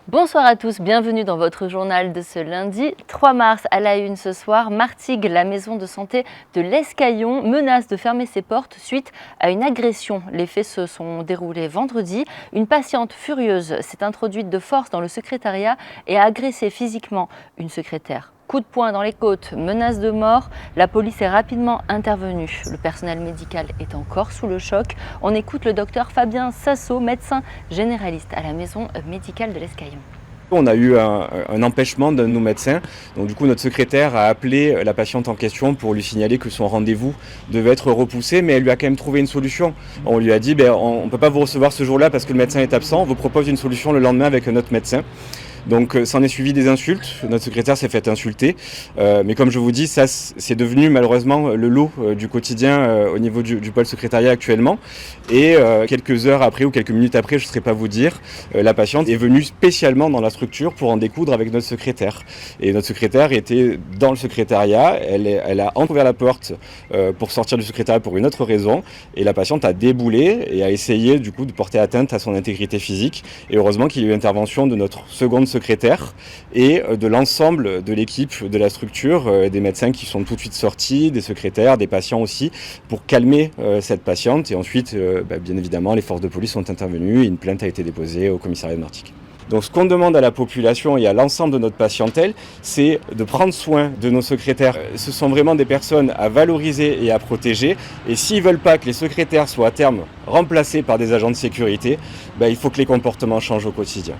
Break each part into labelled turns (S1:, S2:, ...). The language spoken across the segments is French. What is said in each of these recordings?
S1: Bonsoir à tous, bienvenue dans votre journal de ce lundi 3 mars. À la une ce soir, Martigues, la maison de santé de l'Escaillon, menace de fermer ses portes suite à une agression. Les faits se sont déroulés vendredi. Une patiente furieuse s'est introduite de force dans le secrétariat et a agressé physiquement une secrétaire. Coup de poing dans les côtes, menace de mort, la police est rapidement intervenue. Le personnel médical est encore sous le choc. On écoute le docteur Fabien Sasso, médecin généraliste à la maison médicale de l'Escaillon.
S2: On a eu un empêchement d'un de nos médecins, donc du coup notre secrétaire a appelé la patiente en question pour lui signaler que son rendez-vous devait être repoussé, mais elle lui a quand même trouvé une solution. On lui a dit on ne peut pas vous recevoir ce jour-là parce que le médecin est absent, on vous propose une solution le lendemain avec un autre médecin. Donc s'en est suivi des insultes, notre secrétaire s'est fait insulter, mais comme je vous dis, ça c'est devenu malheureusement le lot du quotidien au niveau du pôle secrétariat actuellement. Et quelques heures après ou quelques minutes après, je ne saurais pas vous dire, la patiente est venue spécialement dans la structure pour en découdre avec notre secrétaire. Et notre secrétaire était dans le secrétariat, elle a entrouvert la porte pour sortir du secrétariat pour une autre raison, et la patiente a déboulé et a essayé du coup de porter atteinte à son intégrité physique. Et heureusement qu'il y a eu intervention de notre seconde secrétaire et de l'ensemble de l'équipe de la structure, des médecins qui sont tout de suite sortis, des secrétaires, des patients aussi, pour calmer cette patiente. Et ensuite, bien évidemment, les forces de police sont intervenues et une plainte a été déposée au commissariat de Martigues. Donc ce qu'on demande à la population et à l'ensemble de notre patientèle, c'est de prendre soin de nos secrétaires. Ce sont vraiment des personnes à valoriser et à protéger. Et s'ils ne veulent pas que les secrétaires soient à terme remplacés par des agents de sécurité, il faut que les comportements changent au quotidien.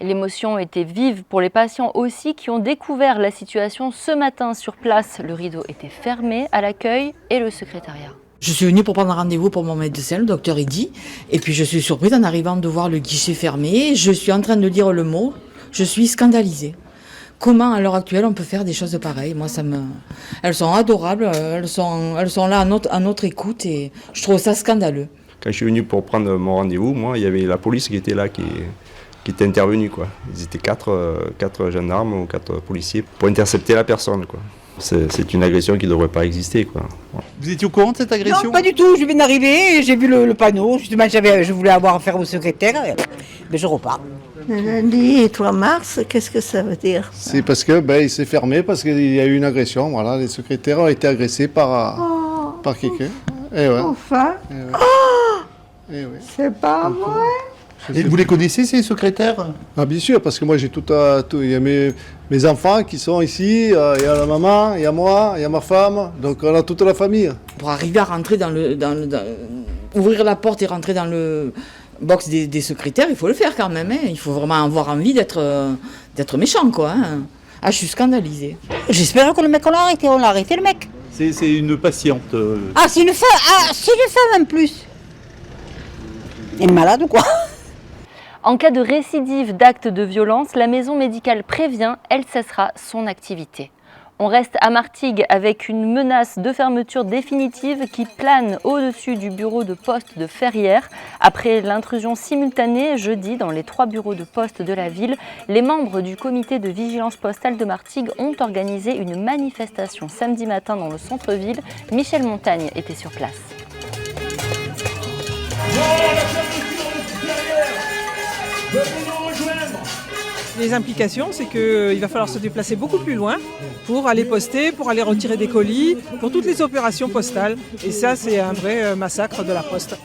S1: L'émotion était vive pour les patients aussi qui ont découvert la situation ce matin sur place. Le rideau était fermé à l'accueil et le secrétariat.
S3: Je suis venue pour prendre un rendez-vous pour mon médecin, le docteur Eddy, et puis je suis surprise en arrivant de voir le guichet fermé. Je suis en train de lire le mot, je suis scandalisée. Comment à l'heure actuelle on peut faire des choses pareilles? Moi, elles sont adorables, elles sont là à notre écoute et je trouve ça scandaleux.
S4: Quand je suis venu pour prendre mon rendez-vous, moi, il y avait la police qui était là, qui était intervenue, quoi. Ils étaient quatre gendarmes ou 4 policiers pour intercepter la personne, quoi. C'est une agression qui ne devrait pas exister, quoi.
S5: Vous étiez au courant de cette agression?
S6: Non, pas du tout. Je viens d'arriver, j'ai vu le panneau. Justement, je voulais avoir affaire au secrétaire, mais je repars.
S7: Le lundi 3 mars, qu'est-ce que ça veut dire?
S5: C'est parce que il s'est fermé, parce qu'il y a eu une agression. Voilà, les secrétaires ont été agressés par quelqu'un. Et ouais.
S7: Enfin,
S5: Et ouais.
S7: oh,
S5: Et ouais.
S7: c'est pas vrai.
S5: Et vous les connaissez, ces secrétaires? Ah, bien sûr, parce que moi, j'ai il y a mes enfants qui sont ici, il y a la maman, il y a moi, il y a ma femme, donc on a toute la famille.
S3: Pour arriver à rentrer ouvrir la porte et rentrer dans le box des secrétaires, il faut le faire quand même. Hein. Il faut vraiment avoir envie d'être méchant, quoi. Hein. Ah, je suis scandalisée.
S6: J'espère que le mec, on l'a arrêté, le mec.
S5: C'est une patiente.
S6: Ah, c'est une femme en plus. Elle est malade ou quoi?
S1: En cas de récidive d'actes de violence, la maison médicale prévient, elle cessera son activité. On reste à Martigues avec une menace de fermeture définitive qui plane au-dessus du bureau de poste de Ferrières. Après l'intrusion simultanée jeudi dans les 3 bureaux de poste de la ville, les membres du comité de vigilance postale de Martigues ont organisé une manifestation samedi matin dans le centre-ville. Michel Montagne était sur place.
S8: Les implications, c'est qu'il va falloir se déplacer beaucoup plus loin pour aller poster, pour aller retirer des colis, pour toutes les opérations postales. Et ça, c'est un vrai massacre de la poste.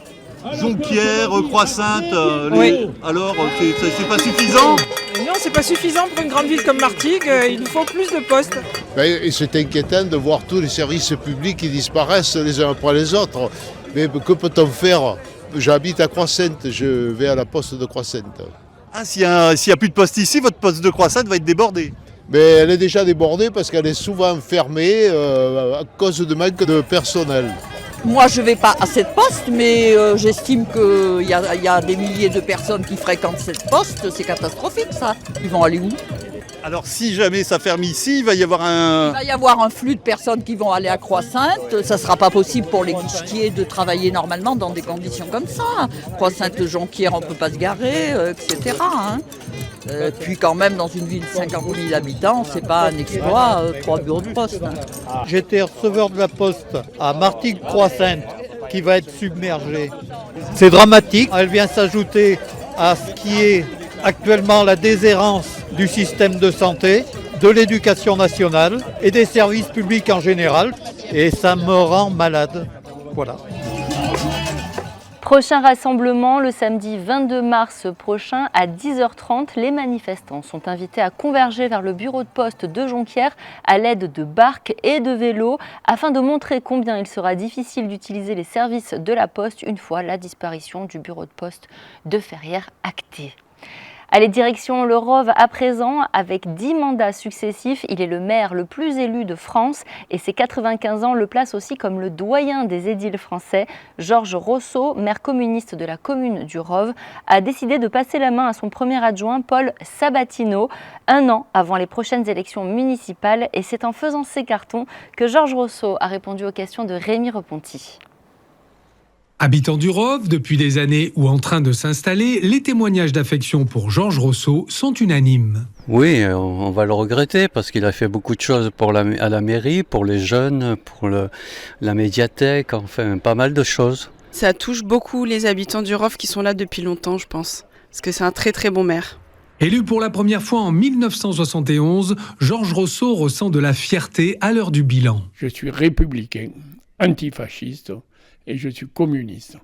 S9: Jonquière, Croix-Sainte,
S8: oui.
S9: Alors c'est pas suffisant?
S8: Non, c'est pas suffisant pour une grande ville comme Martigues, il nous faut plus de postes.
S10: Et c'est inquiétant de voir tous les services publics qui disparaissent les uns après les autres. Mais que peut-on faire? J'habite à Croix-Sainte, je vais à la poste de Croix-Sainte.
S9: Ah, s'il y a plus de poste ici, votre poste de Croix-Sainte va être débordé.
S10: Mais elle est déjà débordée parce qu'elle est souvent fermée à cause de manque de personnel.
S11: Moi, je ne vais pas à cette poste, mais j'estime qu'il y a des milliers de personnes qui fréquentent cette poste. C'est catastrophique, ça. Ils vont aller où?
S9: Alors, si jamais ça ferme ici, il va y avoir
S11: un flux de personnes qui vont aller à Croix-Sainte. Ça ne sera pas possible pour les guichetiers de travailler normalement dans des conditions comme ça. Croix-Sainte-Jonquière, on ne peut pas se garer, etc. Hein. Puis quand même, dans une ville de 50 000 habitants, c'est pas un exploit, 3 bureaux de poste. Hein.
S12: J'étais receveur de la poste à Martigues-Croix-Sainte, qui va être submergée.
S13: C'est dramatique.
S12: Elle vient s'ajouter à ce qui est actuellement la déshérence du système de santé, de l'éducation nationale et des services publics en général. Et ça me rend malade. Voilà.
S1: Prochain rassemblement le samedi 22 mars prochain à 10h30. Les manifestants sont invités à converger vers le bureau de poste de Jonquière à l'aide de barques et de vélos afin de montrer combien il sera difficile d'utiliser les services de la Poste une fois la disparition du bureau de poste de Ferrières actée. Allez, direction le Rove à présent. Avec 10 mandats successifs, il est le maire le plus élu de France et ses 95 ans le placent aussi comme le doyen des édiles français. Georges Rousseau, maire communiste de la commune du Rove, a décidé de passer la main à son premier adjoint, Paul Sabatino, 1 an avant les prochaines élections municipales. Et c'est en faisant ses cartons que Georges Rousseau a répondu aux questions de Rémi Reponti.
S13: Habitant du Rove depuis des années ou en train de s'installer, les témoignages d'affection pour Georges Rousseau sont unanimes.
S14: Oui, on va le regretter parce qu'il a fait beaucoup de choses à la mairie, pour les jeunes, pour la médiathèque, enfin pas mal de choses.
S15: Ça touche beaucoup les habitants du Rove qui sont là depuis longtemps, je pense, parce que c'est un très très bon maire.
S13: Élu pour la première fois en 1971, Georges Rousseau ressent de la fierté à l'heure du bilan.
S16: Je suis républicain, antifasciste. Et je suis communiste.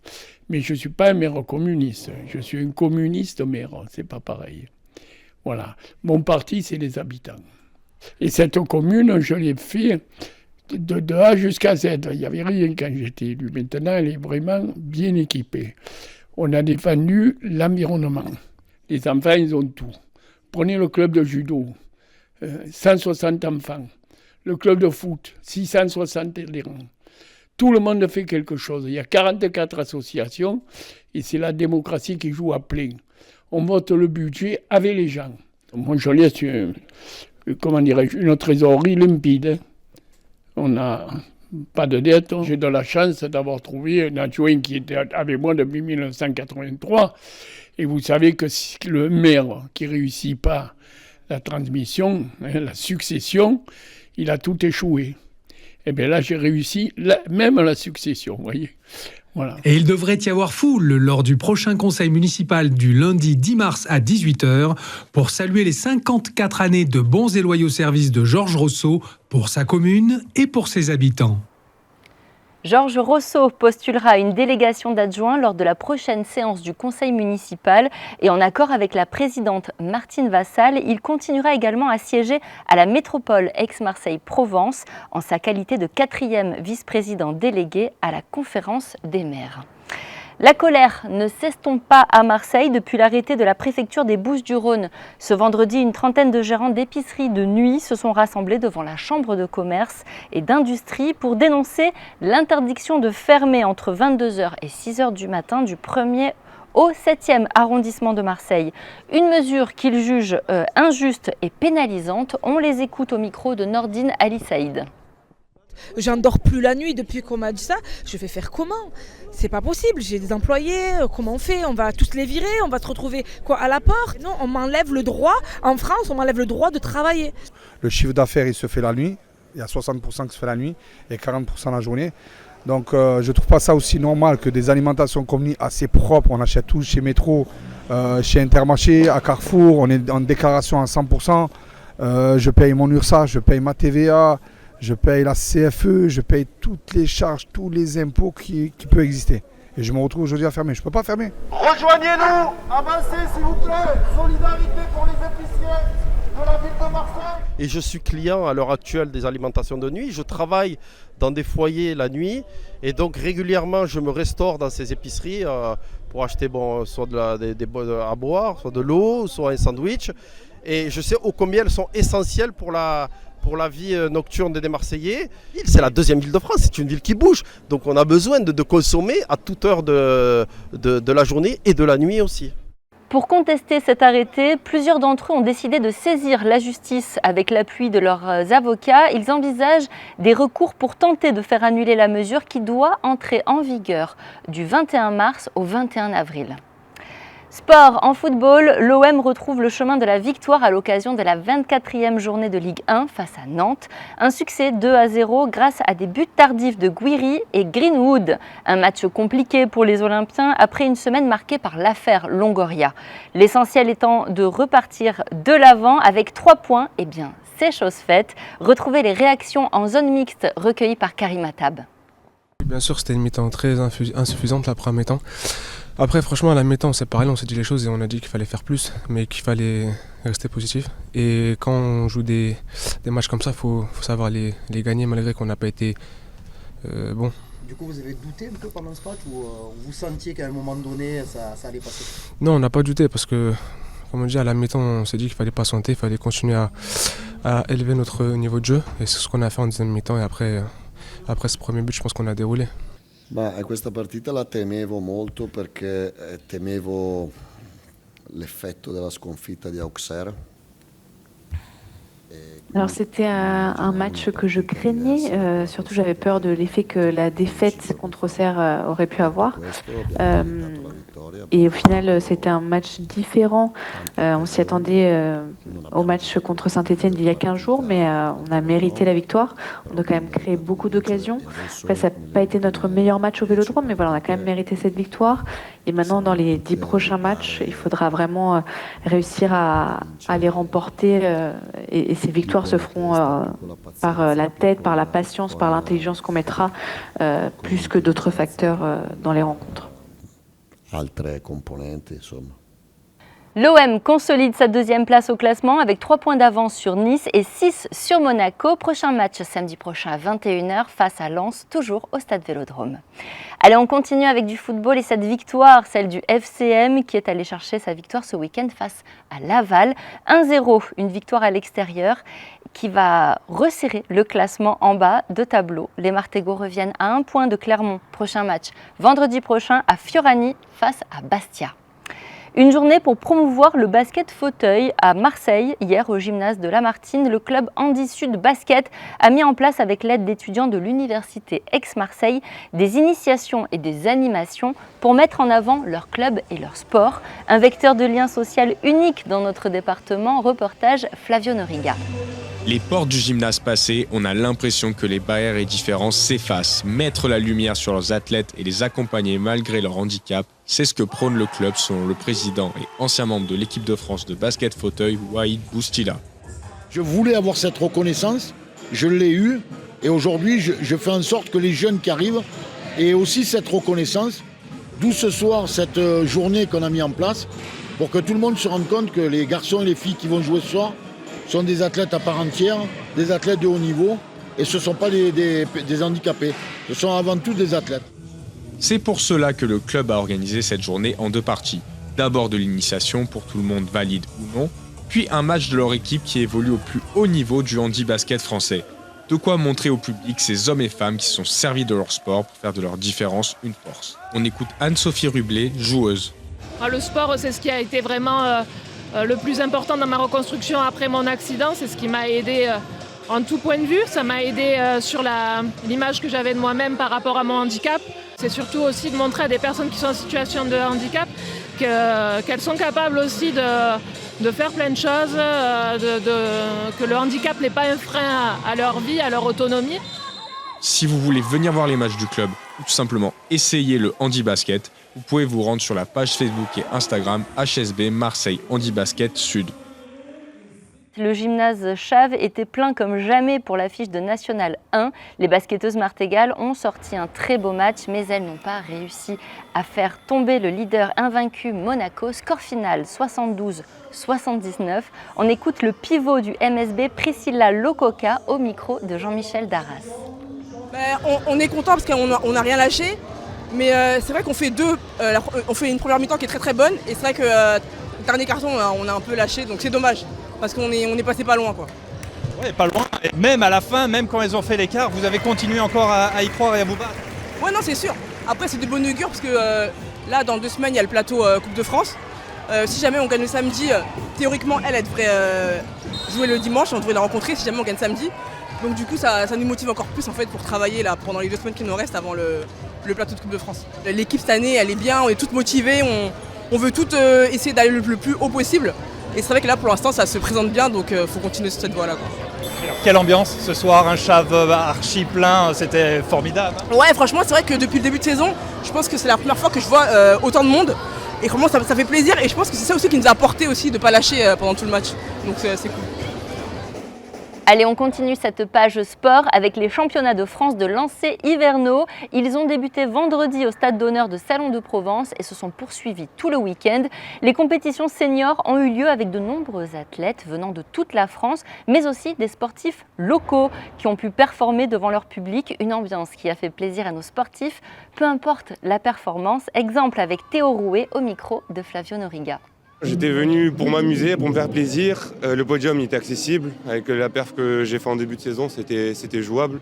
S16: Mais je ne suis pas un maire communiste. Je suis un communiste maire. C'est pas pareil. Voilà. Mon parti, c'est les habitants. Et cette commune, je l'ai fait de A jusqu'à Z. Il n'y avait rien quand j'étais élu. Maintenant, elle est vraiment bien équipée. On a défendu l'environnement. Les enfants, ils ont tout. Prenez le club de judo. 160 enfants. Le club de foot, 660 adhérents. Tout le monde fait quelque chose. Il y a 44 associations et c'est la démocratie qui joue à plein. On vote le budget avec les gens. Moi, je laisse une trésorerie limpide. On n'a pas de dette. J'ai de la chance d'avoir trouvé un adjoint qui était avec moi depuis 1983. Et vous savez que le maire qui ne réussit pas la transmission, la succession, il a tout échoué. Eh bien là, j'ai réussi même la succession, vous voyez. Voilà.
S13: Et il devrait y avoir foule lors du prochain conseil municipal du lundi 10 mars à 18h pour saluer les 54 années de bons et loyaux services de Georges Rousseau pour sa commune et pour ses habitants.
S1: Georges Rousseau postulera une délégation d'adjoints lors de la prochaine séance du conseil municipal et en accord avec la présidente Martine Vassal, il continuera également à siéger à la métropole Aix-Marseille-Provence en sa qualité de 4e vice-président délégué à la conférence des maires. La colère ne s'estompe pas à Marseille depuis l'arrêté de la préfecture des Bouches-du-Rhône. Ce vendredi, une trentaine de gérants d'épiceries de nuit se sont rassemblés devant la chambre de commerce et d'industrie pour dénoncer l'interdiction de fermer entre 22h et 6h du matin du 1er au 7e arrondissement de Marseille. Une mesure qu'ils jugent injuste et pénalisante. On les écoute au micro de Nordine Ali Saïd.
S17: J'en dors plus la nuit depuis qu'on m'a dit ça. Je vais faire comment? C'est pas possible, j'ai des employés, comment on fait? On va tous les virer, on va se retrouver quoi à la porte? Non, on m'enlève le droit, en France, on m'enlève le droit de travailler.
S18: Le chiffre d'affaires, il se fait la nuit. Il y a 60% qui se fait la nuit et 40% la journée. Donc je trouve pas ça aussi normal que des alimentations communes assez propres. On achète tout chez Métro, chez Intermarché, à Carrefour, on est en déclaration à 100%. Je paye mon URSSAF, je paye ma TVA. Je paye la CFE, je paye toutes les charges, tous les impôts qui peuvent exister. Et je me retrouve aujourd'hui à fermer. Je ne peux pas fermer.
S19: Rejoignez-nous, avancez s'il vous plaît. Solidarité pour les épiciers de la ville de Marseille.
S20: Et je suis client à l'heure actuelle des alimentations de nuit. Je travaille dans des foyers la nuit. Et donc régulièrement, je me restaure dans ces épiceries pour acheter soit des à boire, soit de l'eau, soit un sandwich. Et je sais ô combien elles sont essentielles pour la vie nocturne des Marseillais. C'est la 2e ville de France, c'est une ville qui bouge. Donc on a besoin de consommer à toute heure de la journée et de la nuit aussi.
S1: Pour contester cet arrêté, plusieurs d'entre eux ont décidé de saisir la justice avec l'appui de leurs avocats. Ils envisagent des recours pour tenter de faire annuler la mesure qui doit entrer en vigueur du 21 mars au 21 avril. Sport en football, l'OM retrouve le chemin de la victoire à l'occasion de la 24e journée de Ligue 1 face à Nantes. Un succès 2-0 grâce à des buts tardifs de Guiri et Greenwood. Un match compliqué pour les Olympiens après une semaine marquée par l'affaire Longoria. L'essentiel étant de repartir de l'avant avec 3 points. Eh bien, c'est chose faite. Retrouvez les réactions en zone mixte recueillies par Karim Attab.
S21: Bien sûr, c'était une mi-temps très insuffisante la première mi-temps. Après, franchement, à la mi-temps, c'est pareil, on s'est dit les choses et on a dit qu'il fallait faire plus, mais qu'il fallait rester positif. Et quand on joue des matchs comme ça, il faut savoir les gagner malgré qu'on n'a pas été bon.
S22: Du coup, vous avez douté un peu pendant ce match ou vous sentiez qu'à un moment donné, ça allait passer?
S21: Non, on n'a pas douté parce que, comme on dit, à la mi-temps, on s'est dit qu'il fallait pas patienter, il fallait continuer à élever notre niveau de jeu. Et c'est ce qu'on a fait en deuxième mi-temps. Et après ce premier but, je pense qu'on a déroulé.
S23: Questa partita la temevo molto perché temevo l'effetto della sconfitta di Auxerre.
S24: Alors c'était un match que je craignais, surtout j'avais peur de l'effet que la défaite contre Auxerre aurait pu avoir. Et au final c'était un match différent. On s'y attendait au match contre Saint-Etienne d'il y a 15 jours, mais on a mérité la victoire. On a quand même créé beaucoup d'occasions. Après, ça n'a pas été notre meilleur match au Vélodrome, mais voilà, on a quand même mérité cette victoire. Et maintenant dans les 10 prochains matchs, il faudra vraiment réussir à les remporter et ces victoires se feront par la tête, par la patience, par l'intelligence qu'on mettra, plus que d'autres facteurs dans les rencontres.
S23: Altre componenti, insomma.
S1: L'OM consolide sa deuxième place au classement avec 3 points d'avance sur Nice et 6 sur Monaco. Prochain match samedi prochain à 21h face à Lens, toujours au Stade Vélodrome. Allez, on continue avec du football et cette victoire, celle du FCM qui est allé chercher sa victoire ce week-end face à Laval. 1-0, une victoire à l'extérieur qui va resserrer le classement en bas de tableau. Les Martégots reviennent à 1 point de Clermont. Prochain match vendredi prochain à Fiorani face à Bastia. Une journée pour promouvoir le basket fauteuil à Marseille. Hier, au gymnase de Lamartine, le club Handi Sud Basket a mis en place, avec l'aide d'étudiants de l'université Aix-Marseille, des initiations et des animations pour mettre en avant leur club et leur sport. Un vecteur de lien social unique dans notre département. Reportage Flavio Noriga.
S25: Les portes du gymnase passées, on a l'impression que les barrières et différences s'effacent. Mettre la lumière sur leurs athlètes et les accompagner malgré leur handicap, c'est ce que prône le club selon le président et ancien membre de l'équipe de France de basket fauteuil, Waïd Boustila.
S26: Je voulais avoir cette reconnaissance, je l'ai eue et aujourd'hui je fais en sorte que les jeunes qui arrivent aient aussi cette reconnaissance. D'où ce soir cette journée qu'on a mis en place pour que tout le monde se rende compte que les garçons et les filles qui vont jouer ce soir sont des athlètes à part entière, des athlètes de haut niveau et ce ne sont pas des handicapés, ce sont avant tout des athlètes.
S25: C'est pour cela que le club a organisé cette journée en 2 parties. D'abord de l'initiation pour tout le monde valide ou non, puis un match de leur équipe qui évolue au plus haut niveau du handi-basket français. De quoi montrer au public ces hommes et femmes qui se sont servis de leur sport pour faire de leur différence une force. On écoute Anne-Sophie Rublet, joueuse.
S27: Le sport, c'est ce qui a été vraiment le plus important dans ma reconstruction après mon accident. C'est ce qui m'a aidé en tout point de vue. Ça m'a aidé sur l'image que j'avais de moi-même par rapport à mon handicap. C'est surtout aussi de montrer à des personnes qui sont en situation de handicap qu'elles sont capables aussi de faire plein de choses, que le handicap n'est pas un frein à leur vie, à leur autonomie.
S25: Si vous voulez venir voir les matchs du club ou tout simplement essayer le handi-basket, vous pouvez vous rendre sur la page Facebook et Instagram HSB Marseille Handi Basket Sud.
S1: Le gymnase Chave était plein comme jamais pour l'affiche de National 1. Les basketteuses martégales ont sorti un très beau match, mais elles n'ont pas réussi à faire tomber le leader invaincu Monaco. Score final 72-79. On écoute le pivot du MSB, Priscilla Lococa, au micro de Jean-Michel Darras.
S28: On est content parce qu'on n'a rien lâché, mais c'est vrai qu'on fait on fait une première mi-temps qui est très très bonne, et c'est vrai que le dernier carton on a un peu lâché, donc c'est dommage. Parce qu'on est passé pas loin, quoi.
S29: Ouais, pas loin. Et même à la fin, même quand ils ont fait l'écart, vous avez continué encore à y croire et à vous battre.
S28: Ouais, non, c'est sûr. Après, c'est de bonne augure parce que là, dans 2 semaines, il y a le plateau Coupe de France. Si jamais on gagne le samedi, théoriquement, elle devrait jouer le dimanche. On devrait la rencontrer si jamais on gagne samedi. Donc du coup, ça nous motive encore plus en fait pour travailler là pendant les 2 semaines qui nous restent avant le plateau de Coupe de France. L'équipe cette année, elle est bien, on est toutes motivées. on veut tout essayer d'aller le plus haut possible. Et c'est vrai que là pour l'instant ça se présente bien, donc il faut continuer sur cette voie-là.
S29: Alors, quelle ambiance ce soir, un Chave archi plein, c'était formidable.
S28: Ouais, franchement c'est vrai que depuis le début de saison, je pense que c'est la première fois que je vois autant de monde. Et vraiment ça fait plaisir et je pense que c'est ça aussi qui nous a apporté aussi de ne pas lâcher pendant tout le match. Donc c'est cool.
S1: Allez, on continue cette page sport avec les championnats de France de lancer hivernaux. Ils ont débuté vendredi au Stade d'Honneur de Salon de Provence et se sont poursuivis tout le week-end. Les compétitions seniors ont eu lieu avec de nombreux athlètes venant de toute la France, mais aussi des sportifs locaux qui ont pu performer devant leur public. Une ambiance qui a fait plaisir à nos sportifs, peu importe la performance. Exemple avec Théo Rouet au micro de Flavio Noriga.
S2: J'étais venu pour m'amuser, pour me faire plaisir. Le podium il était accessible. Avec la perf que j'ai fait en début de saison, c'était jouable.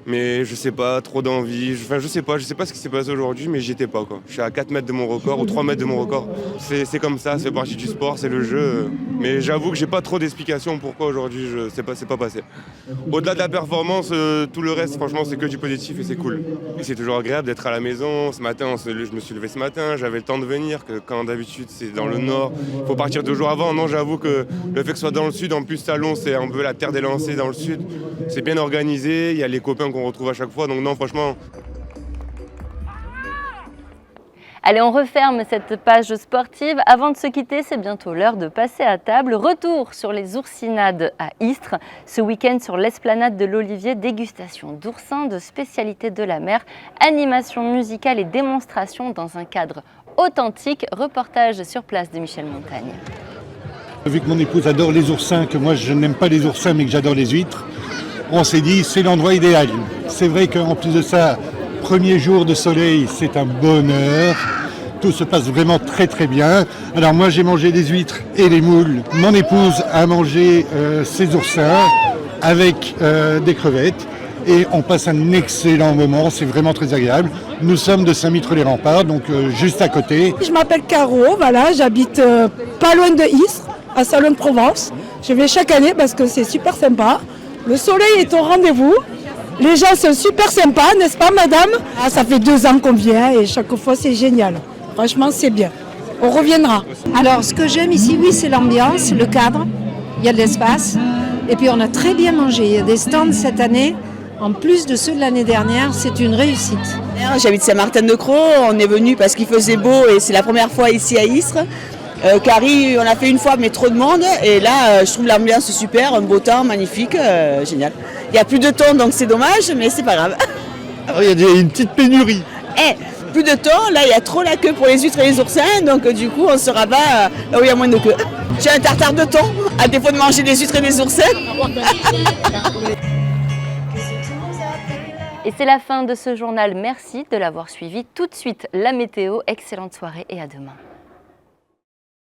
S2: Mais je sais pas, trop d'envie. Je sais pas ce qui s'est passé aujourd'hui, mais j'y étais pas, quoi. Je suis à 4 mètres de mon record ou 3 mètres de mon record. C'est comme ça, c'est partie du sport, c'est le jeu. Mais j'avoue que j'ai pas trop d'explications pourquoi aujourd'hui c'est pas passé. Au-delà de la performance, tout le reste, franchement, c'est que du positif et c'est cool. Et c'est toujours agréable d'être à la maison. Ce matin, je me suis levé ce matin, j'avais le temps de venir, que quand d'habitude c'est dans le nord, il faut partir 2 jours avant. Non, j'avoue que le fait que ce soit dans le sud, en plus Salon, c'est un peu la terre des lancers dans le sud. C'est bien organisé, il y a les copains qu'on retrouve à chaque fois, donc non, franchement.
S1: Allez, on referme cette page sportive. Avant de se quitter, c'est bientôt l'heure de passer à table. Retour sur les oursinades à Istres. Ce week-end sur l'esplanade de l'Olivier, dégustation d'oursins, de spécialités de la mer, animation musicale et démonstration dans un cadre authentique. Reportage sur place de Michel Montagne.
S3: Vu que mon épouse adore les oursins, que moi je n'aime pas les oursins mais que j'adore les huîtres, on s'est dit c'est l'endroit idéal. C'est vrai qu'en plus de ça, premier jour de soleil, c'est un bonheur. Tout se passe vraiment très très bien. Alors moi j'ai mangé des huîtres et des moules. Mon épouse a mangé ses oursins avec des crevettes. Et on passe un excellent moment, c'est vraiment très agréable. Nous sommes de Saint-Mitre-les-Remparts, donc juste à côté.
S4: Je m'appelle Caro, voilà, j'habite pas loin de Istres, à Salon de Provence. Je viens chaque année parce que c'est super sympa. Le soleil est au rendez-vous. Les gens sont super sympas, n'est-ce pas madame? Ça fait 2 ans qu'on vient et chaque fois c'est génial. Franchement c'est bien. On reviendra.
S5: Alors ce que j'aime ici, oui, c'est l'ambiance, le cadre. Il y a de l'espace. Et puis on a très bien mangé. Il y a des stands cette année. En plus de ceux de l'année dernière, c'est une réussite.
S6: J'habite Saint-Martin-de-Croix, on est venu parce qu'il faisait beau et c'est la première fois ici à Istres. Carrie, on a fait une fois mais trop de monde et là je trouve l'ambiance super, un beau temps magnifique, génial. Il n'y a plus de thon donc c'est dommage mais c'est pas grave.
S3: Alors, il y a une petite pénurie.
S6: Plus de thon, là il y a trop la queue pour les huîtres et les oursins donc du coup on se rabat là où il y a moins de queue. J'ai un tartare de thon à défaut de manger des huîtres et des oursins.
S1: Et c'est la fin de ce journal. Merci de l'avoir suivi. Tout de suite, la météo. Excellente soirée et à demain.